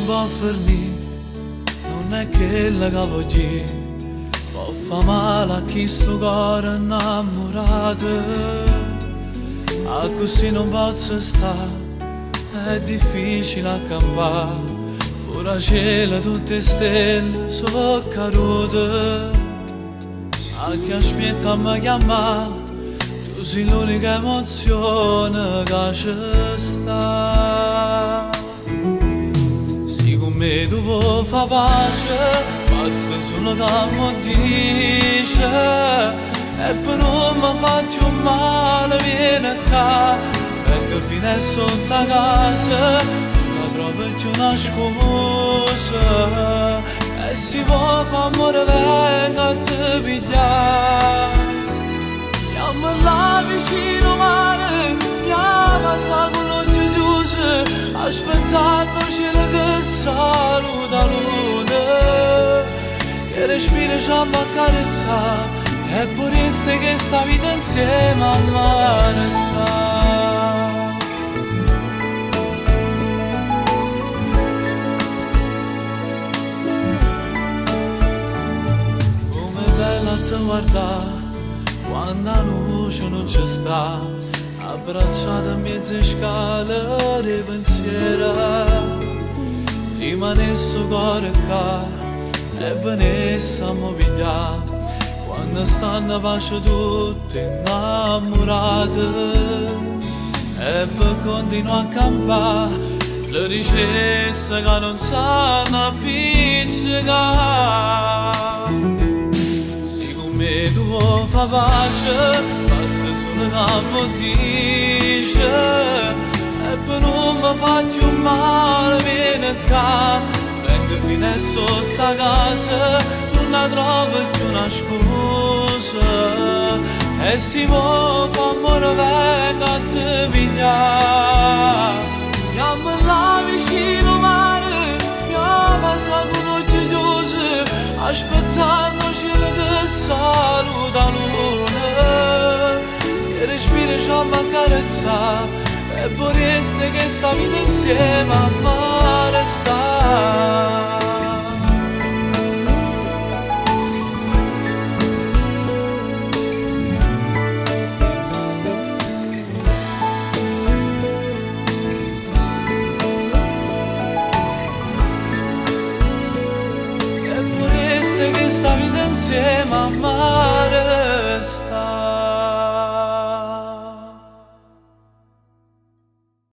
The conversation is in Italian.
può fermi, non è che la cavo oggi, può fa male a chi sto cuore innamorato, a così non posso stare, è difficile accampare, ora cielo tutte stelle sono cadute, a chi aspetta mi chiama, tu sei l'unica emozione che ci sta. Me tu vuoi fa pace, basta solo da mo dice, e per non mi faccio male viene qua, vengo fino a sotto a casa, non trovo più una scusa, e si può fa amore venga a te pigliare, chiamo là vicino mare, chiama sa con l'occhio chiuso, aspettando cielo che saluta luna, che respira ci ha accarezza, è pure ste che sta vita insieme a mare sta. Come bella te guardare, quando la luce non ci sta, abbracciata a mezze scale di pensiero, rimanesse cuore qua e venisse a mi pigliare, quando stanno pace tutti innamorati, e per continuare a campare le ricesse che non sanno appiccicare. Siccome tu vuoi fa pace, basta solo da mo dice, e per non mi faccio male viene qua, vengo fino a sotto a casa, non trovo più una scusa, e si può fa amore venga a te pigliare, chiamo là vicino mare, chiama sa con occhio chiuso, aspettando cielo che saluta luna, che respira ci ha accarezza, e vorreste che sta vita insieme a mare sta. E vorreste che sta vita insieme a mare.